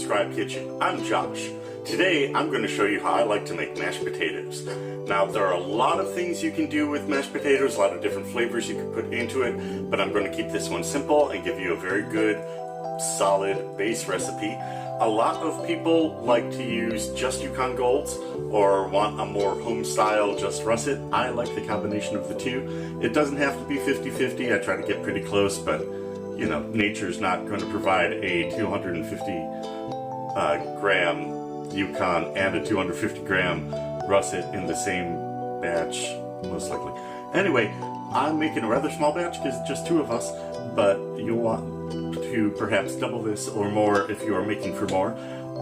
Subscribe Kitchen. I'm Josh. Today I'm going to show you how I like to make mashed potatoes. Now there are a lot of things you can do with mashed potatoes, a lot of different flavors you can put into it, but I'm going to keep this one simple and give you a very good, solid base recipe. A lot of people like to use just Yukon Golds or want a more home style just russet. I like the combination of the two. It doesn't have to be 50-50. I try to get pretty close, but you know, nature's not going to provide a 250 gram Yukon and a 250 gram russet in the same batch, most likely. Anyway, I'm making a rather small batch because just two of us, but you'll want to perhaps double this or more if you are making for more.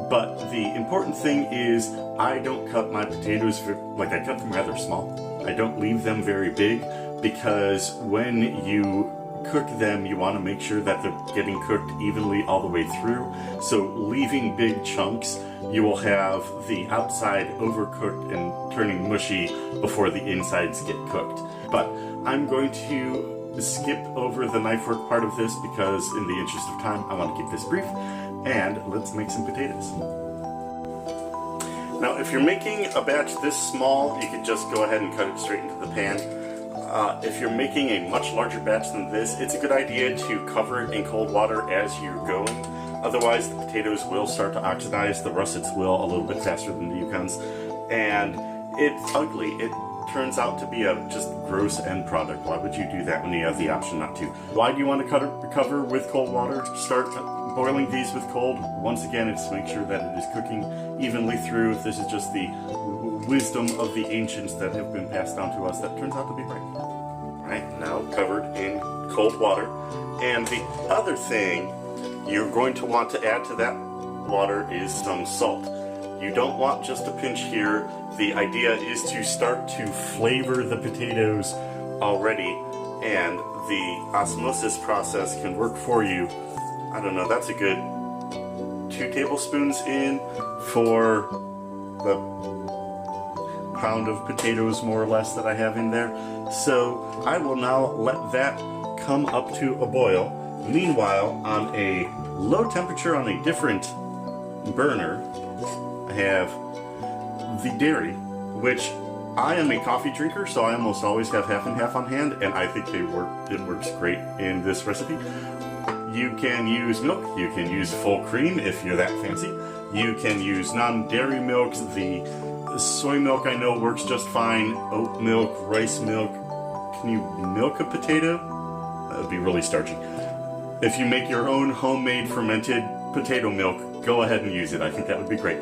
But the important thing is I don't cut my potatoes, I cut them rather small. I don't leave them very big because when you cook them, you want to make sure that they're getting cooked evenly all the way through. So leaving big chunks, you will have the outside overcooked and turning mushy before the insides get cooked. But I'm going to skip over the knife work part of this because in the interest of time I want to keep this brief, and let's make some potatoes. Now if you're making a batch this small, you can just go ahead and cut it straight into the pan. If you're making a much larger batch than this, it's a good idea to cover it in cold water as you're going. Otherwise the potatoes will start to oxidize, the russets will a little bit faster than the Yukons, and it's ugly. It turns out to be a just gross end product. Why would you do that when you have the option not to? Why do you want to cover with cold water? Start boiling these with cold. Once again, it's to make sure that it is cooking evenly through. This is just the wisdom of the ancients that have been passed down to us that turns out to be right. Right, now covered in cold water. And the other thing you're going to want to add to that water is some salt. You don't want just a pinch here. The idea is to start to flavor the potatoes already, and the osmosis process can work for you. I don't know, that's a good 2 tablespoons in for the pound of potatoes more or less that I have in there. So I will now let that come up to a boil. Meanwhile, on a low temperature on a different burner, I have the dairy, which I am a coffee drinker, so I almost always have half and half on hand, and I think it works great in this recipe. You can use milk, you can use full cream if you're that fancy. You can use non-dairy milks. The soy milk I know works just fine. Oat milk, rice milk. Can you milk a potato? That would be really starchy. If you make your own homemade fermented potato milk, go ahead and use it. I think that would be great.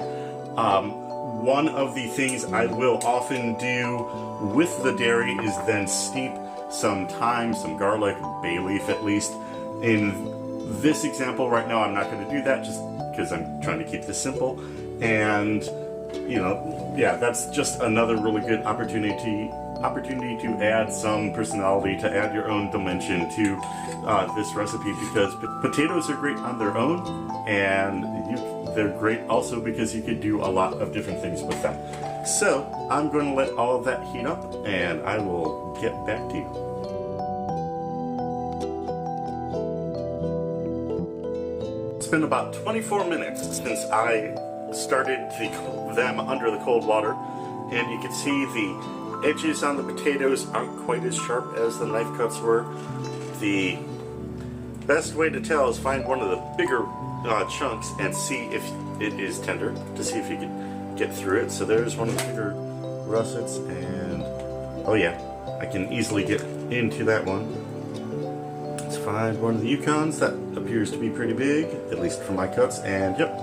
One of the things I will often do with the dairy is then steep some thyme, some garlic, bay leaf at least. In this example right now, I'm not going to do that just because I'm trying to keep this simple. And you know, yeah, that's just another really good opportunity to add some personality, to add your own dimension to this recipe, because potatoes are great on their own, and they're great also because you could do a lot of different things with them. So I'm going to let all of that heat up, and I will get back to you. It's been about 24 minutes since I started them under the cold water, and you can see the edges on the potatoes aren't quite as sharp as the knife cuts were. The best way to tell is find one of the bigger chunks and see if it is tender, to see if you can get through it. So there's one of the bigger russets, and oh yeah, I can easily get into that one. Let's find one of the Yukons that appears to be pretty big, at least for my cuts, and yep,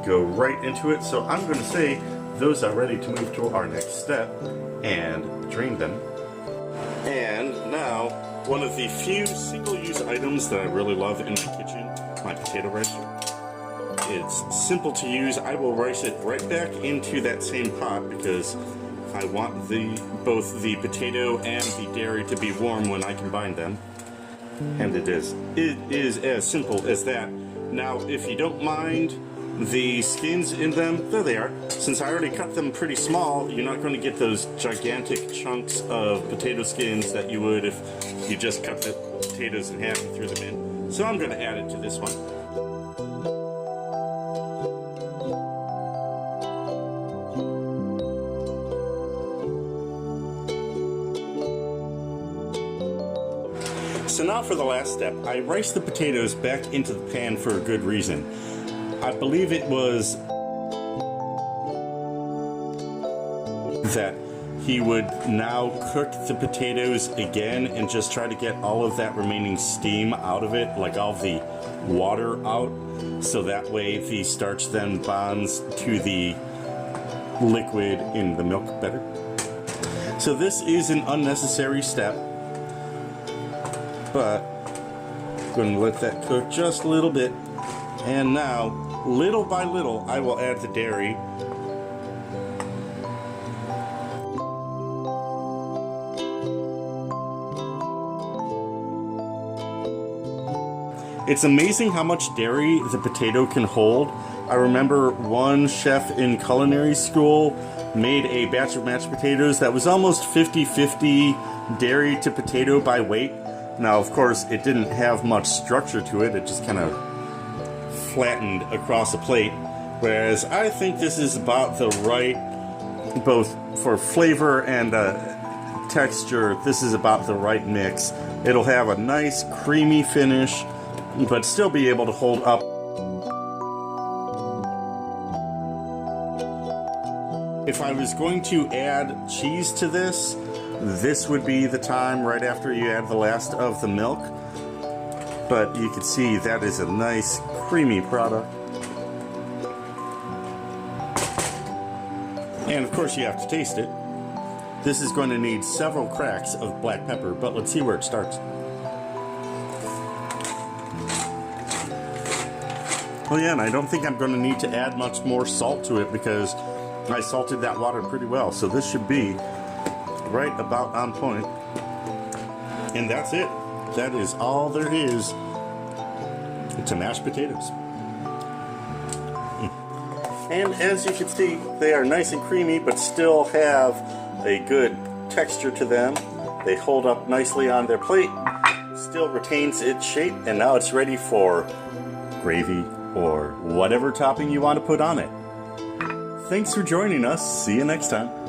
go right into it. So I'm going to say those are ready to move to our next step and drain them. And now, one of the few single-use items that I really love in my kitchen, my potato ricer. It's simple to use. I will rice it right back into that same pot because I want both the potato and the dairy to be warm when I combine them. And it is. It is as simple as that. Now, if you don't mind the skins in them, there they are. Since I already cut them pretty small, you're not going to get those gigantic chunks of potato skins that you would if you just cut the potatoes in half and threw them in. So I'm going to add it to this one. So now for the last step, I riced the potatoes back into the pan for a good reason. I believe it was that he would now cook the potatoes again and just try to get all of that remaining steam out of it, like all of the water out, so that way the starch then bonds to the liquid in the milk better. So this is an unnecessary step, but I'm going to let that cook just a little bit. And now, little by little, I will add the dairy. It's amazing how much dairy the potato can hold. I remember one chef in culinary school made a batch of mashed potatoes that was almost 50-50 dairy to potato by weight. Now, of course, it didn't have much structure to it. It just kind of flattened across a plate. Whereas I think this is about the right, both for flavor and texture, this is about the right mix. It'll have a nice creamy finish, but still be able to hold up. If I was going to add cheese to this, this would be the time right after you add the last of the milk. But you can see that is a nice creamy product. And of course you have to taste it. This is going to need several cracks of black pepper, but let's see where it starts. Oh yeah, and I don't think I'm going to need to add much more salt to it because I salted that water pretty well. So this should be right about on point. And that's it. That is all there is to mashed potatoes. And as you can see, they are nice and creamy, but still have a good texture to them. They hold up nicely on their plate, still retains its shape, and now it's ready for gravy or whatever topping you want to put on it. Thanks for joining us. See you next time.